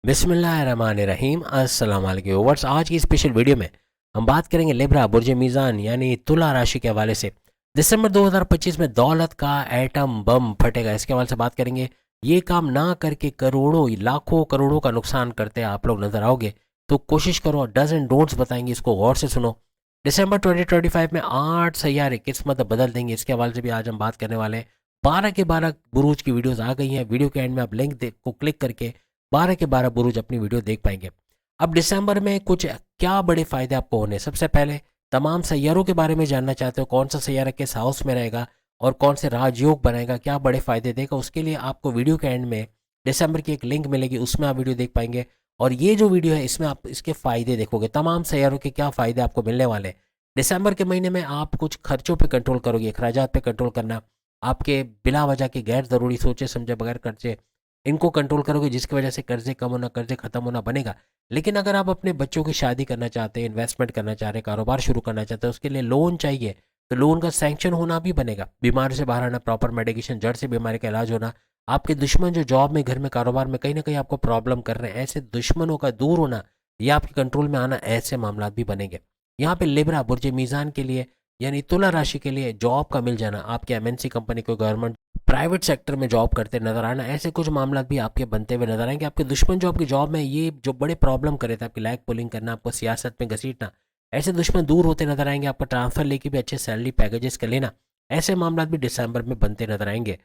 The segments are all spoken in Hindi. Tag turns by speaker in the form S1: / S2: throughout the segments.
S1: बिस्मिल्लाहिर्रहमानिर्रहीम अस्सलाम वालेकुम व्यूअर्स। आज की स्पेशल वीडियो में हम बात करेंगे लिब्रा बुर्ज मीज़ान यानी तुला राशि के हवाले से। दिसंबर 2025 में दौलत का एटम बम फटेगा, इसके हवाले से बात करेंगे। ये काम ना करके करोड़ों लाखों करोड़ों का नुकसान करते आप लोग नजर आओगे, तो कोशिश करो। डज एंड डोंट्स बताएंगे, इसको गौर से सुनो। दिसंबर 2025 में 8 सैयारे किस्मत बदल देंगे, इसके हवाले से भी आज हम बात करने वाले हैं। 12 के 12 बुरूज की वीडियोस आ गई हैं। वीडियो के एंड में आप लिंक को क्लिक करके 12 के 12 बुरुज अपनी वीडियो देख पाएंगे। अब दिसंबर में कुछ क्या बड़े फायदे आपको होने, सबसे पहले तमाम सैयारों के बारे में जानना चाहते हो, कौन सा सैयारा किस हाउस में रहेगा और कौन से राजयोग बनाएगा, क्या बड़े फायदे देगा, उसके लिए आपको वीडियो के एंड में दिसंबर की एक लिंक मिलेगी, उसमें आप वीडियो देख पाएंगे। और ये जो वीडियो है इसमें आप इसके फायदे देखोगे, तमाम सैयारों के क्या फायदे आपको मिलने वाले हैं। दिसंबर के महीने में आप कुछ खर्चों पे कंट्रोल करोगे, अखराजात पे कंट्रोल करना, आपके बिला वजह के गैर ज़रूरी सोचे समझे बगैर खर्चे, इनको कंट्रोल करोगे, जिसकी वजह से कर्जे कम होना, कर्जे खत्म होना बनेगा। लेकिन अगर आप अपने बच्चों की शादी करना चाहते हैं, इन्वेस्टमेंट करना चाह रहे हैं, कारोबार शुरू करना चाहते हैं, उसके लिए लोन चाहिए, तो लोन का सैंक्शन होना भी बनेगा। बीमारी से बाहर आना, प्रॉपर मेडिकेशन, जड़ से बीमारी का इलाज होना, आपके दुश्मन जो जॉब में, घर में, कारोबार में कहीं ना कहीं आपको प्रॉब्लम कर रहे हैं, ऐसे दुश्मनों का दूर होना या आपके कंट्रोल में आना, ऐसे मामला भी बनेंगे। यहाँ पे लिब्रा बुर्ज मीज़ान के लिए यानी तुला राशि के लिए जॉब का मिल जाना, आपके एमएनसी कंपनी को, गवर्नमेंट प्राइवेट सेक्टर में जॉब करते नजर आना, ऐसे कुछ मामला भी आपके बनते हुए नजर आएंगे। आपके दुश्मन जो आपकी जॉब में ये जो बड़े प्रॉब्लम करे थे, आपकी लैग पुलिंग करना, आपको सियासत में घसीटना, ऐसे दुश्मन दूर होते नजर आएंगे। आपका ट्रांसफर लेके भी अच्छे सैलरी पैकेजेस का लेना, ऐसे मामला भी दिसंबर में बनते नजर आएंगे।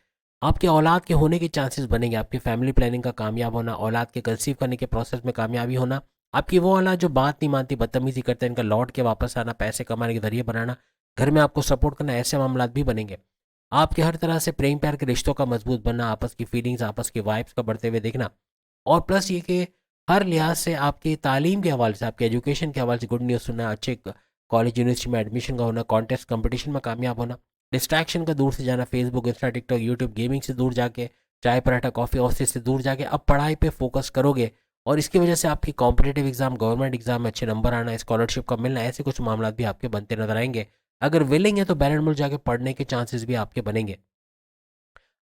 S1: आपके औलाद के होने के चांसेस बनेंगे, आपकी फैमिली प्लानिंग का कामयाब होना, औलाद के कंसीव करने के प्रोसेस में कामयाबी होना, आपकी वो औलाद जो बात नहीं मानती, बदतमीजी करते हैं, इनका लौट के वापस आना, पैसे कमाने के जरिए बनाना, घर में आपको सपोर्ट करना, ऐसे मामला भी बनेंगे। आपके हर तरह से प्रेम प्यार के रिश्तों का मजबूत बनना, आपस की फीलिंग्स, आपस की वाइब्स का बढ़ते हुए देखना, और प्लस ये कि हर लिहाज से आपकी तालीम के हवाले से, आपके एजुकेशन के हवाले से गुड न्यूज़ सुनना, अच्छे कॉलेज यूनिवर्सिटी में एडमिशन का होना, कॉन्टेस्ट कंपटीशन में कामयाब होना, डिस्ट्रैक्शन का दूर से जाना, Facebook, Insta, TikTok, YouTube, gaming से दूर जाके, चाय पराठा, कॉफ़ी, ऑफिस से दूर जाके अब पढ़ाई पे फोकस करोगे, और इसकी वजह से आपकी कॉम्पिटेटिव एग्जाम, गवर्नमेंट एग्जाम में अच्छे नंबर आना, स्कॉलरशिप का मिलना, ऐसे कुछ मामला भी आपके बनते नजर आएंगे। अगर विलिंग है तो बैरन मुल्क जाके पढ़ने के चांसेस भी आपके बनेंगे।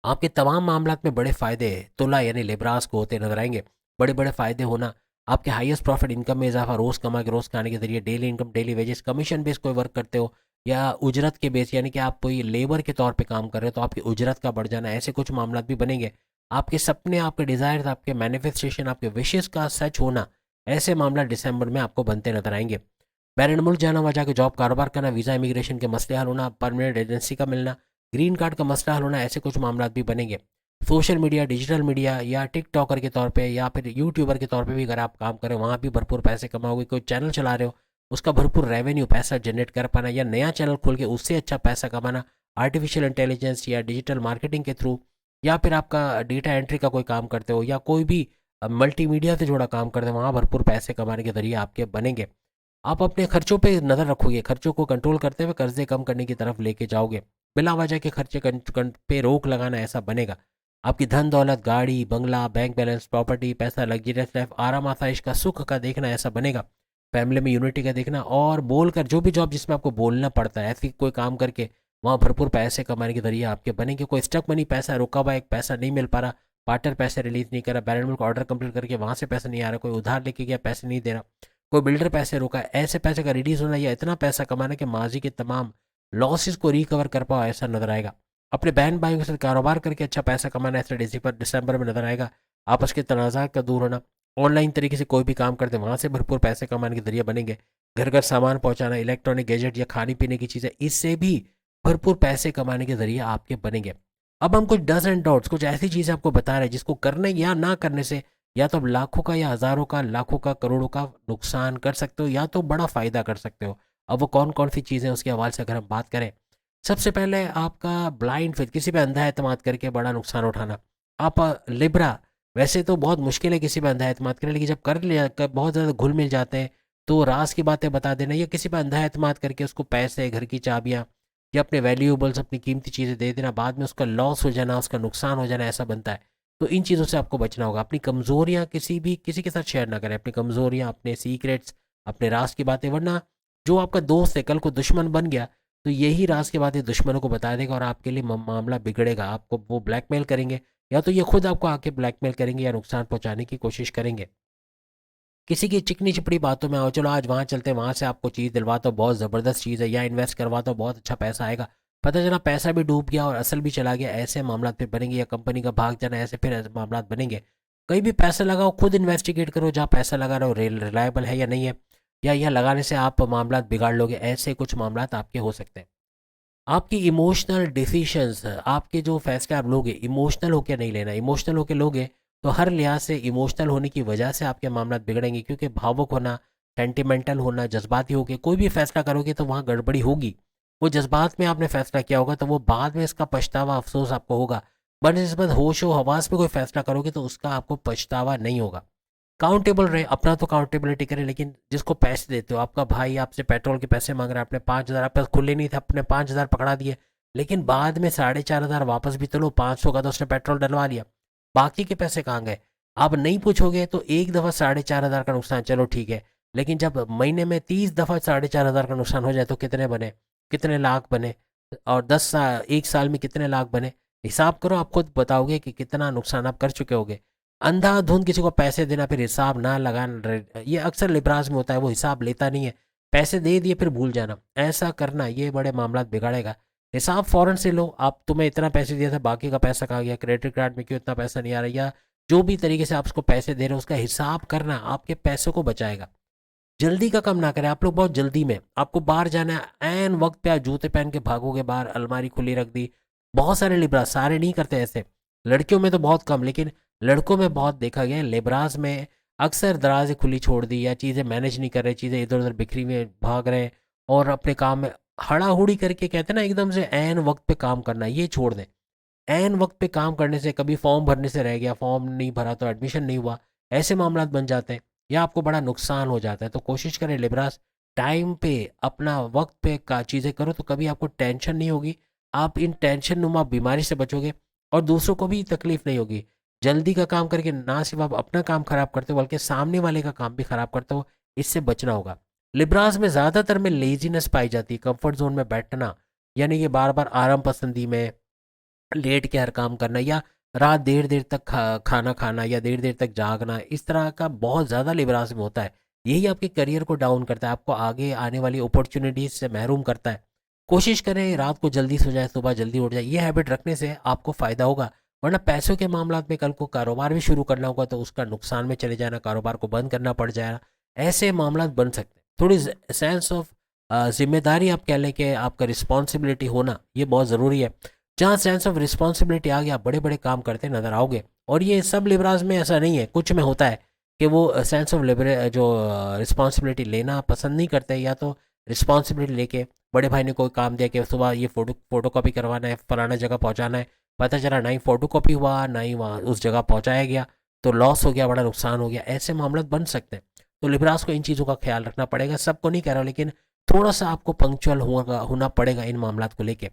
S1: आपके तमाम मामलात में बड़े फ़ायदे तुला यानी लिब्रास को होते नजर आएंगे। बड़े बड़े फ़ायदे होना, आपके हाईएस्ट प्रॉफिट, इनकम में इजाफा, रोज़ कमा के रोज़ खाने के जरिए, daily income, daily wages, commission base कोई वर्क करते हो या उजरत के बेस यानी कि आप कोई लेबर के तौर पे काम कर रहे हो, तो आपकी उजरत का बढ़ जाना, ऐसे कुछ मामला भी बनेंगे। आपके सपने, आपके डिज़ायर्स, आपके मैनिफेस्टेशन, आपके विशेज़ का सच होना, ऐसे मामला दिसंबर में आपको बनते नजर आएंगे। बैरन मुल्क जाना, वहाँ जाके जॉब कारोबार करना, वीज़ा इमिग्रेशन के मसले हल होना, परमानेंट रेजिडेंसी का मिलना, ग्रीन कार्ड का मसला हल होना, ऐसे कुछ मामला भी बनेंगे। सोशल मीडिया, डिजिटल मीडिया या टिकटॉकर के तौर पे या फिर यूट्यूबर के तौर पे भी अगर आप काम करें, वहाँ भी भरपूर पैसे कमाओगे। कोई चैनल चला रहे हो, उसका भरपूर रेवेन्यू, पैसा जनरेट कर पाना, या नया चैनल खोल के उससे अच्छा पैसा कमाना, आर्टिफिशियल इंटेलिजेंस या डिजिटल मार्केटिंग के थ्रू, या फिर आपका डेटा एंट्री का कोई काम करते हो या कोई भी मल्टीमीडिया से जुड़ा काम करते हो, वहाँ भरपूर पैसे कमाने के जरिए आपके बनेंगे। आप अपने खर्चों पे नज़र रखोगे, खर्चों को कंट्रोल करते हुए कर्जे कम करने की तरफ लेके जाओगे। बिला वजह के खर्चे पे रोक लगाना, ऐसा बनेगा। आपकी धन दौलत, गाड़ी बंगला, बैंक बैलेंस, प्रॉपर्टी, पैसा, लग्जरियस लाइफ, आराम आसाइश का, सुख का देखना, ऐसा बनेगा। फैमिली में यूनिटी का देखना, और बोलकर जो भी जॉब जिसमें आपको बोलना पड़ता है, ऐसी कोई काम करके वहाँ भरपूर पैसे कमाने के जरिए आपके बनेंगे। कोई स्टक मनी, पैसा रुका हुआ, एक पैसा नहीं मिल पा रहा, पार्टनर पैसे रिलीज नहीं कर रहा, बैलेंस मुल्क ऑर्डर कंप्लीट करके वहाँ से पैसा नहीं आ रहा, कोई उधार लेके गया पैसे नहीं दे रहा, कोई बिल्डर पैसे रोका, ऐसे पैसे का रिलीज होना या इतना पैसा कमाना कि माजी के तमाम लॉसेस को रिकवर कर पाओ, ऐसा नजर आएगा। अपने बहन भाइयों के साथ कारोबार करके अच्छा पैसा कमाना, ऐसा दिसंबर में नजर आएगा। आपस के तनाज़ा का दूर होना, ऑनलाइन तरीके से कोई भी काम करते हैं वहाँ से भरपूर पैसे कमाने के जरिए बनेंगे। घर घर सामान पहुँचाना, इलेक्ट्रॉनिक गैजेट या खाने पीने की चीज़ें, इससे भी भरपूर पैसे कमाने के जरिए आपके बनेंगे। अब हम कुछ डज एंड डॉट्स, कुछ ऐसी चीज़ें आपको बता रहे हैं जिसको करने या ना करने से या तो आप लाखों का या हज़ारों का, लाखों का, करोड़ों का नुकसान कर सकते हो, या तो बड़ा फ़ायदा कर सकते हो। अब वो कौन कौन सी चीज़ें उसके हवाले से अगर हम बात करें, सबसे पहले आपका ब्लाइंड फेथ, किसी पे अंधा एतमाद करके बड़ा नुकसान उठाना। आप लिब्रा, वैसे तो बहुत मुश्किल है किसी पे अंधा एतमाद करें, लेकिन जब कर लिया, बहुत ज़्यादा घुल मिल जाते हैं, तो राज की बातें बता देना या किसी पे अंधा एतमाद करके उसको पैसे, घर की चाबियाँ या अपने वैल्यूएबल्स, अपनी कीमती चीज़ें दे देना, बाद में उसका लॉस हो जाना, उसका नुकसान हो जाना, ऐसा बनता है। तो इन चीज़ों से आपको बचना होगा। अपनी कमज़ोरियाँ किसी के साथ शेयर ना करें, अपनी कमज़ोरियाँ, अपने सीक्रेट्स, अपने राज की बातें, वरना जो आपका दोस्त है कल को दुश्मन बन गया, तो यही राज की बातें दुश्मनों को बता देगा और आपके लिए मामला बिगड़ेगा। आपको वो ब्लैकमेल करेंगे या तो ये खुद आपको आके ब्लैकमेल करेंगे या नुकसान पहुंचाने की कोशिश करेंगे। किसी की चिकनी चिपड़ी बातों में आओ, चलो आज वहाँ चलते हैं, वहाँ से आपको चीज़ दिलवाता हूँ, बहुत ज़बरदस्त चीज़ है, या इन्वेस्ट करवाता हूँ, बहुत अच्छा पैसा आएगा, पता चला पैसा भी डूब गया और असल भी चला गया, ऐसे मामला फिर बनेंगे। या कंपनी का भाग जाना, ऐसे फिर ऐसे मामला बनेंगे। कहीं भी पैसा लगाओ, खुद इन्वेस्टिगेट करो जहाँ पैसा लगा रहे हो रिलायबल है या नहीं है, या यह लगाने से आप मामला बिगाड़ लोगे, ऐसे कुछ मामला आपके हो सकते हैं। आपकी इमोशनल डिसीशंस, आपके जो फैसले आप लोगे, इमोशनल होकर नहीं लेना। इमोशनल होकर लोगे तो हर लिहाज से इमोशनल होने की वजह से आपके मामला बिगड़ेंगे, क्योंकि भावुक होना, सेंटिमेंटल होना, जज्बाती होकर कोई भी फैसला करोगे तो वहाँ गड़बड़ी होगी। वो जज्बात में आपने फैसला किया होगा तो वो बाद में इसका पछतावा, अफसोस आपको होगा। बनस्बत होश व हवास में कोई फैसला करोगे तो उसका आपको पछतावा नहीं होगा। काउंटेबल रहे, अपना तो काउंटेबिलिटी करें, लेकिन जिसको पैसे देते हो, आपका भाई आपसे पेट्रोल के पैसे मांग रहा है, आपने 5,000, आपके पास खुले नहीं थे, अपने 5,000 पकड़ा दिए, लेकिन बाद में 4,500 वापस भी तो लो, 500 का तो उसने पेट्रोल डलवा लिया, बाकी के पैसे कहाँ गए? आप नहीं पूछोगे तो एक दफ़ा 4,500 का नुकसान चलो ठीक है, लेकिन जब महीने में 30 दफ़ा 4,500 का नुकसान हो जाए तो कितने बने, कितने लाख बने, और 10 साल, एक साल में कितने लाख बने? हिसाब करो, आप खुद बताओगे कि कितना नुकसान आप कर चुके होगे। अंधाधुंध किसी को पैसे देना, फिर हिसाब ना लगाना, ये अक्सर लिबराज में होता है, वो हिसाब लेता नहीं है, पैसे दे दिए फिर भूल जाना, ऐसा करना ये बड़े मामला बिगाड़ेगा। हिसाब फ़ौरन से लो, आप तुम्हें इतना पैसे दिया था, बाकी का पैसा कहाँ गया, क्रेडिट कार्ड में क्यों इतना पैसा नहीं आ रहा, या जो भी तरीके से आप उसको पैसे दे रहे हो उसका हिसाब करना आपके पैसों को बचाएगा। जल्दी का काम ना करें, आप लोग बहुत जल्दी में, आपको बाहर जाना है, ऐन वक्त पे आप जूते पहन के भागोगे बाहर, अलमारी खुली रख दी। बहुत सारे लिब्रास, सारे नहीं करते ऐसे, लड़कियों में तो बहुत कम, लेकिन लड़कों में बहुत देखा गया है। लिब्रास में अक्सर दराजें खुली छोड़ दी, या चीज़ें मैनेज नहीं कर रहे, चीज़ें इधर उधर बिखरी में भाग रहे हैं, और अपने काम में हड़ाहुड़ी करके, कहते हैं ना एकदम से ऐन वक्त पे काम करना, ये छोड़ दें। ऐन वक्त पे काम करने से, कभी फॉर्म भरने से रह गया, फॉर्म नहीं भरा तो एडमिशन नहीं हुआ, ऐसे मामला बन जाते हैं, या आपको बड़ा नुकसान हो जाता है। तो कोशिश करें लिब्रास, टाइम पे, अपना वक्त पे का चीज़ें करो, तो कभी आपको टेंशन नहीं होगी, आप इन टेंशन नुमा बीमारी से बचोगे, और दूसरों को भी तकलीफ नहीं होगी। जल्दी का काम करके ना सिर्फ आप अपना काम खराब करते हो, बल्कि सामने वाले का काम भी खराब करते हो, इससे बचना होगा। लिब्रास में ज़्यादातर में लेजीनेस पाई जाती है, कंफर्ट जोन में बैठना, यानी कि बार बार आराम पसंदी में लेट के हर काम करना, या रात देर देर तक खाना खाना, या देर देर तक जागना, इस तरह का बहुत ज़्यादा लिबरास में होता है। यही आपके करियर को डाउन करता है, आपको आगे आने वाली अपॉर्चुनिटीज़ से महरूम करता है। कोशिश करें रात को जल्दी सो जाए, सुबह जल्दी उठ जाए, ये हैबिट रखने से आपको फ़ायदा होगा। वरना पैसों के मामला में कल को कारोबार भी शुरू करना होगा तो उसका नुकसान में चले जाना, कारोबार को बंद करना पड़ जाएगा, ऐसे मामला बन सकते हैं। थोड़ी सेंस ऑफ जिम्मेदारी आप कह लें, कि आपका रिस्पॉन्सिबिलिटी होना ये बहुत ज़रूरी है। जहाँ सेंस ऑफ रिस्पॉन्सिबिलिटी आ गया, बड़े बड़े काम करते नजर आओगे। और ये सब लिबराज में ऐसा नहीं है, कुछ में होता है कि वो सेंस ऑफ लिबरे जो रिस्पॉन्सिबिलिटी लेना पसंद नहीं करते, या तो रिस्पॉन्सिबिलिटी लेके बड़े भाई ने कोई काम दिया कि सुबह ये फोटो कॉपी करवाना है, फलाना जगह पहुँचाना है, पता चला ना ही फोटो कॉपी हुआ, ना ही वहाँ उस जगह पहुँचाया गया, तो लॉस हो गया, बड़ा नुकसान हो गया, ऐसे मामले बन सकते हैं। तो लिबराज को इन चीज़ों का ख्याल रखना पड़ेगा, सबको नहीं कह रहा, लेकिन थोड़ा सा आपको पंक्चुअल होना पड़ेगा इन मामलों को लेके।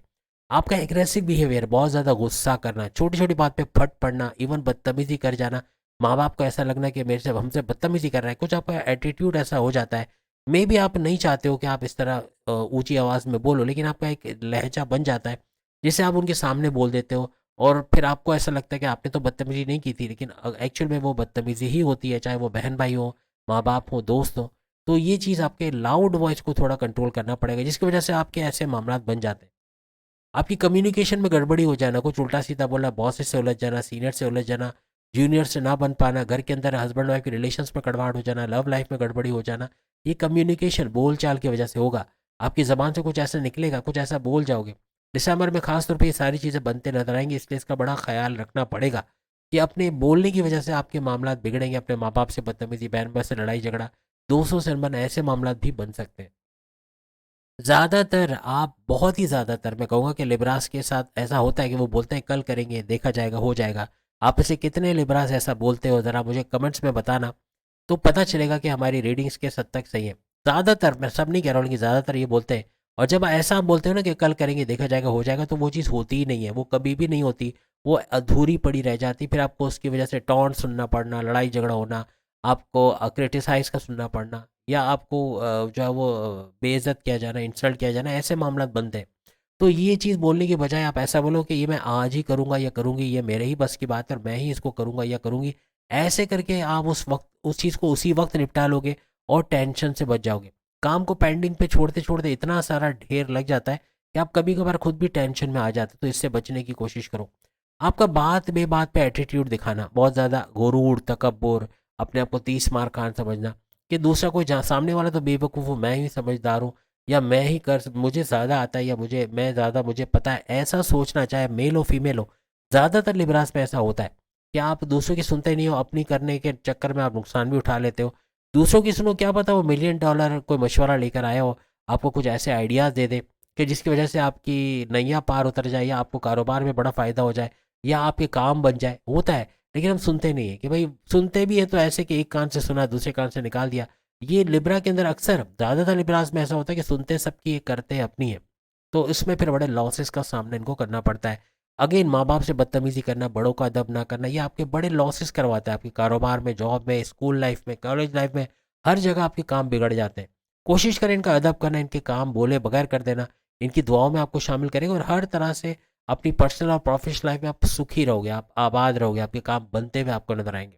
S1: आपका एग्रेसिव बिहेवियर, बहुत ज़्यादा गुस्सा करना, छोटी छोटी बात पे फट पड़ना, इवन बदतमीजी कर जाना, माँ बाप को ऐसा लगना कि मेरे से हमसे बदतमीजी कर रहा है, कुछ आपका एटीट्यूड ऐसा हो जाता है। मे भी आप नहीं चाहते हो कि आप इस तरह ऊंची आवाज़ में बोलो, लेकिन आपका एक लहजा बन जाता है जिसे आप उनके सामने बोल देते हो, और फिर आपको ऐसा लगता है कि आपने तो बदतमीजी नहीं की थी, लेकिन एक्चुअल में वो बदतमीजी ही होती है, चाहे वो बहन भाई हो, माँ बाप हो, दोस्त हो। तो ये चीज़ आपके लाउड वॉइस को थोड़ा कंट्रोल करना पड़ेगा, जिसकी वजह से आपके ऐसे मामला बन जाते हैं। आपकी कम्युनिकेशन में गड़बड़ी हो जाना, कुछ उल्टा सीधा बोलना, बॉस से उलझ जाना, सीनियर से उलझ जाना, जूनियर से ना बन पाना, घर के अंदर हस्बैंड वाइफ के रिलेशंस में कड़वाहट हो जाना, लव लाइफ में गड़बड़ी हो जाना, ये कम्युनिकेशन बोल चाल की वजह से होगा। आपकी ज़बान से कुछ ऐसा निकलेगा, कुछ ऐसा बोल जाओगे। दिसंबर में खास तौर पे ये सारी चीज़ें बनते नजर आएंगी, इसलिए इसका बड़ा ख्याल रखना पड़ेगा कि अपने बोलने की वजह से आपके मामला बिगड़ेंगे, अपने माँ बाप से बदतमीजी, बहन भाई से लड़ाई झगड़ा, दोस्तों से अनबन, ऐसे मामला भी बन सकते हैं। ज़्यादातर, आप बहुत ही ज़्यादातर मैं कहूँगा कि लिबरास के साथ ऐसा होता है कि वो बोलते हैं कल करेंगे, देखा जाएगा, हो जाएगा। आप इसे कितने लिबरास ऐसा बोलते हो, ज़रा मुझे कमेंट्स में बताना, तो पता चलेगा कि हमारी रीडिंग्स किस हद तक सही है। ज़्यादातर, मैं सब नहीं कह रहा हूँ, लेकिन ज़्यादातर ये बोलते हैं। और जब ऐसा आप बोलते हो ना कि कल करेंगे, देखा जाएगा, हो जाएगा, तो वो चीज़ होती ही नहीं है, वो कभी भी नहीं होती, वो अधूरी पड़ी रह जाती, फिर आपको उसकी वजह से टॉन्ट सुनना पड़ना, लड़ाई झगड़ा होना, आपको क्रिटिसाइज़ का सुनना पड़ना, या आपको जो है वो बेइज्जत किया जाना, इंसल्ट किया जाना, ऐसे मामला बनते हैं। तो ये चीज़ बोलने के बजाय आप ऐसा बोलो कि ये मैं आज ही करूँगा या करूँगी, ये मेरे ही बस की बात है और मैं ही इसको करूँगा या करूँगी। ऐसे करके आप उस वक़्त उस चीज़ को उसी वक़्त निपटा लोगे और टेंशन से बच जाओगे। काम को पेंडिंग पे छोड़ते-छोड़ते इतना सारा ढेर लग जाता है कि आप कभी-कभार खुद भी टेंशन में आ जाते हो, तो इससे बचने की कोशिश करो। आपका बात बेबात पे एटीट्यूड दिखाना, बहुत ज़्यादा गुरूर, तकब्बुर, अपने आप को 30 मार खान समझना कि दूसरा कोई जहाँ सामने वाला तो बेवकूफ़ हूँ, मैं ही समझदार हूँ या मैं ही मुझे ज़्यादा आता है या मुझे पता है, ऐसा सोचना चाहे मेल हो फीमेल हो। ज़्यादातर लिबरास में ऐसा होता है कि आप दूसरों की सुनते नहीं हो, अपनी करने के चक्कर में आप नुकसान भी उठा लेते हो। दूसरों की सुनो, क्या पता वो $1,000,000 कोई मशवरा लेकर आया हो, आपको कुछ ऐसे आइडियाज़ दे दे कि जिसकी वजह से आपकी नैया पार उतर जाए या आपको कारोबार में बड़ा फ़ायदा हो जाए या आपके काम बन जाए, होता है। लेकिन हम सुनते नहीं है कि भाई, सुनते भी हैं तो ऐसे कि एक कान से सुना दूसरे कान से निकाल दिया। ये लिब्रा के अंदर अक्सर ज़्यादातर लिब्रास में ऐसा होता है कि सुनते सबकी है, करते अपनी है। तो इसमें फिर बड़े लॉसेस का सामना इनको करना पड़ता है। अगेन, माँ बाप से बदतमीजी करना, बड़ों का अदब ना करना, ये आपके बड़े लॉसेस करवाता है, आपके कारोबार में, जॉब में, स्कूल लाइफ में, कॉलेज लाइफ में, हर जगह आपके काम बिगड़ जाते हैं। कोशिश करें इनका अदब करना, इनके काम बोले बगैर कर देना, इनकी दुआओं में आपको शामिल करेंगे और हर तरह से अपनी पर्सनल और प्रोफेशनल लाइफ में आप सुखी रहोगे, आप आबाद रहोगे, आपके काम बनते हुए आपको नजर आएंगे।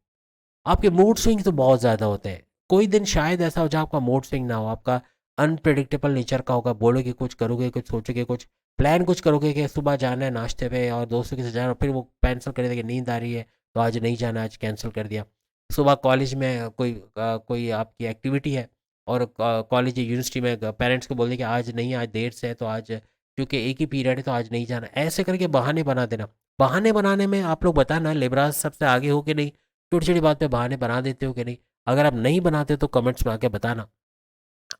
S1: आपके मूड स्विंग तो बहुत ज़्यादा होते हैं। कोई दिन शायद ऐसा हो जाए आपका मूड स्विंग ना हो, आपका अनप्रेडिक्टेबल नेचर का होगा, बोलोगे कुछ, करोगे कुछ, सोचोगे कुछ, प्लान कुछ करोगे कि सुबह जाना है नाश्ते पे और दोस्तों के साथ जाना, फिर वो कैंसिल कर देगा, नींद आ रही है तो आज नहीं जाना, आज कैंसिल कर दिया। सुबह कॉलेज में कोई आपकी एक्टिविटी है और कॉलेज या यूनिवर्सिटी में पेरेंट्स को बोल दें कि आज नहीं, आज देर से है तो आज क्योंकि एक ही पीरियड है तो आज नहीं जाना। ऐसे करके बहाने बना देना। बहाने बनाने में आप लोग बताना लिबरास सबसे आगे हो कि नहीं, छोटी छोटी बात पे बहाने बना देते हो कि नहीं। अगर आप नहीं बनाते तो कमेंट्स में आके बताना।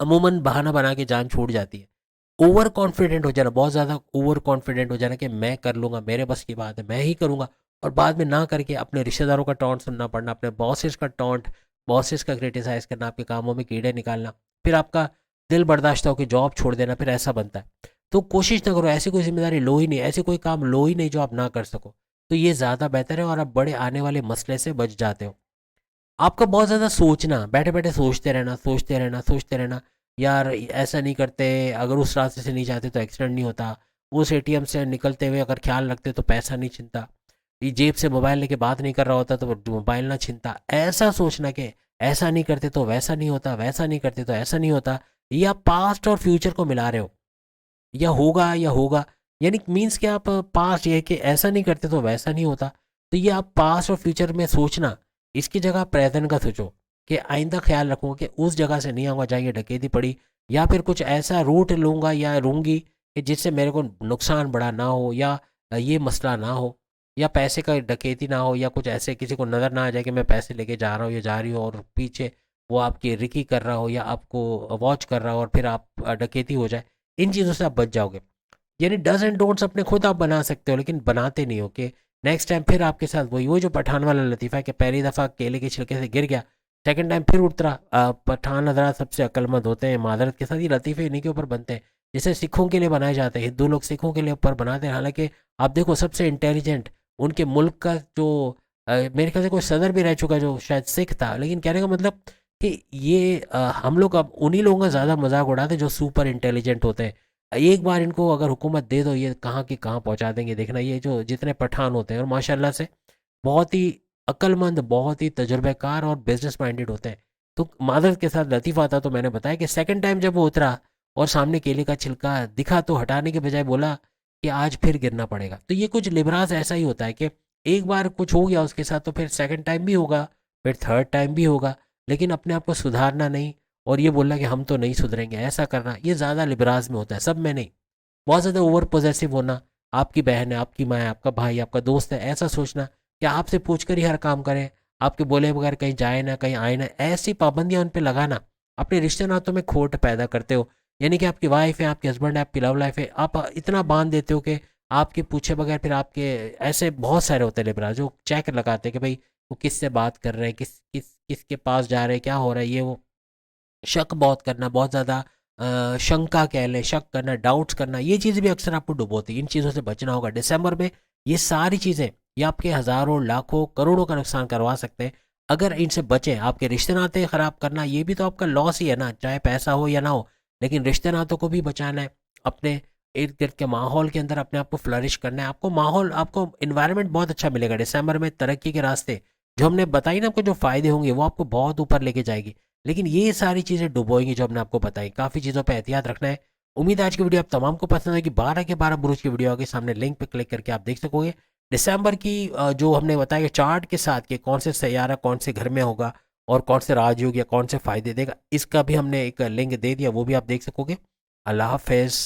S1: अमूमन बहाना बना के जान छूट जाती है। ओवर कॉन्फिडेंट हो जाना, बहुत ज़्यादा ओवर कॉन्फिडेंट हो जाना कि मैं कर लूँगा, मेरे बस की बात है, मैं ही करूँगा, और बाद में ना करके अपने रिश्तेदारों का टॉन्ट सुनना पड़ना, अपने बॉसेस का टॉन्ट, बॉसेस का क्रिटिसाइज़ करना, आपके कामों में कीड़े निकालना, फिर आपका दिल बर्दाश्त हो कि जॉब छोड़ देना, फिर ऐसा बनता है। तो कोशिश ना करो, ऐसी कोई जिम्मेदारी लो ही नहीं, ऐसे कोई काम लो ही नहीं जो आप ना कर सको। तो ये ज़्यादा बेहतर है और आप बड़े आने वाले मसले से बच जाते हो। आपका बहुत ज़्यादा सोचना, बैठे-बैठे सोचते रहना, सोचते रहना, सोचते रहना, यार ऐसा नहीं करते, अगर उस रास्ते से नहीं जाते तो एक्सीडेंट नहीं होता, उस एटीएम से निकलते हुए अगर ख्याल रखते तो पैसा नहीं छिनता, ये जेब से मोबाइल लेके बात नहीं कर रहा होता तो मोबाइल ना छिनता। ऐसा सोचना कि ऐसा नहीं करते तो वैसा नहीं होता, वैसा नहीं करते तो ऐसा नहीं होता, ये आप पास्ट और फ्यूचर को मिला रहे हो, या होगा, यानी मीन्स कि आप पास्ट ये है कि ऐसा नहीं करते तो वैसा नहीं होता, तो ये आप पास्ट और फ्यूचर में सोचना, इसकी जगह प्रेजेंट का सोचो कि आइंदा ख्याल रखूँगा कि उस जगह से नहीं आऊँगा जहाँ ये डकैती पड़ी, या फिर कुछ ऐसा रूट लूँगा या लूँगी कि जिससे मेरे को नुकसान बड़ा ना हो, या ये मसला ना हो, या पैसे का डकैती ना हो, या कुछ ऐसे किसी को नज़र ना आ जाए कि मैं पैसे लेके जा रहा हूँ या जा रही हूँ और पीछे वो आपकी रिकी कर रहा हो या आपको वॉच कर रहा हो और फिर आप डकैती हो जाए। इन चीज़ों से आप बच जाओगे। यानी डज एंड डोंट्स अपने खुद आप बना सकते हो, लेकिन बनाते नहीं हो कि नेक्स्ट टाइम फिर आपके साथ वही, वो जो पठान वाला लतीफ़ा है कि पहली दफ़ा केले के छिलके से गिर गया, सेकंड टाइम फिर उतरा। पठान हजरात सबसे अक्लमंद होते हैं, मादरत के साथ ये लतीफ़े इन्हीं के ऊपर बनते हैं, जैसे सिखों के लिए बनाए जाते हैं, हिंदू लोग सिखों के लिए ऊपर बनाते हैं। हालांकि आप देखो सबसे इंटेलिजेंट उनके मुल्क का जो मेरे ख्याल से कोई सदर भी रह चुका है जो शायद सिख था, लेकिन कहने का मतलब कि ये हम लोग अब उन्हीं लोगों का ज़्यादा मजाक उड़ाते हैं जो सुपर इंटेलिजेंट होते हैं। एक बार इनको अगर हुकूमत दे दो, ये कहाँ की कहाँ पहुँचा देंगे, देखना। ये जो जितने पठान होते हैं और माशाल्लाह से बहुत ही अक्लमंद, बहुत ही तजुर्बेकार और बिजनेस माइंडेड होते हैं। तो मादरत के साथ लतीफ़ा था, तो मैंने बताया कि सेकंड टाइम जब वो उतरा और सामने केले का छिलका दिखा तो हटाने के बजाय बोला कि आज फिर गिरना पड़ेगा। तो ये कुछ लिबरास ऐसा ही होता है कि एक बार कुछ हो गया उसके साथ तो फिर सेकंड टाइम भी होगा, फिर थर्ड टाइम भी होगा, लेकिन अपने आप को सुधारना नहीं और ये बोलना कि हम तो नहीं सुधरेंगे, ऐसा करना, ये ज़्यादा लिबरास में होता है, सब में नहीं। बहुत ज़्यादा ओवर पोजेसिव होना, आपकी बहन है, आपकी माँ है, आपका भाई, आपका दोस्त है, ऐसा सोचना कि आपसे पूछ कर ही हर काम करें, आपके बोले बगैर कहीं जाए ना, कहीं आए ना, ऐसी पाबंदियां उन पे लगाना, अपने रिश्ते नातों में खोट पैदा करते हो। यानी कि आपकी वाइफ है, आपके हस्बैंड है, आपकी लव लाइफ है, आप इतना बांध देते हो कि आपके पूछे बगैर फिर आपके, ऐसे बहुत सारे होते हैं लिबरा जो चेक लगाते हैं कि भाई वो किससे बात कर रहे हैं, किसके पास जा रहे हैं, क्या हो रहा है, ये वो शक बहुत करना, बहुत ज़्यादा शंका कह लें, शक करना, डाउट्स करना, ये चीज़ें भी अक्सर आपको डुबोती है। इन चीज़ों से बचना होगा। दिसंबर में ये सारी चीज़ें ये आपके हज़ारों, लाखों, करोड़ों का नुकसान करवा सकते हैं। अगर इनसे बचें, आपके रिश्ते नाते ख़राब करना ये भी तो आपका लॉस ही है ना, चाहे पैसा हो या ना हो, लेकिन रिश्ते नातों को भी बचाना है, अपने इर्द गिर्द के माहौल के अंदर अपने आप को फ्लरिश करना है, आपको माहौल, आपको इन्वायरमेंट बहुत अच्छा मिलेगा दिसंबर में। तरक्की के रास्ते जो हमने बताई ना, आपको जो फ़ायदे होंगे वो आपको बहुत ऊपर लेके जाएगी, लेकिन ये सारी चीज़ें डुबोएंगी जो हमने आपको बताई। काफ़ी चीज़ों पर एहतियात रखना है। उम्मीद है आज की वीडियो आप तमाम को पसंद आएगी। 12 के 12 बुरुज की वीडियो आगे सामने लिंक पे क्लिक करके आप देख सकोगे दिसंबर की जो हमने बताया चार्ट के साथ कि कौन से सैयारा कौन से घर में होगा और कौन से राजयोग या कौन से फ़ायदे देगा, इसका भी हमने एक लिंक दे दिया, वो भी आप देख सकोगे। अल्लाह हाफ़िज़।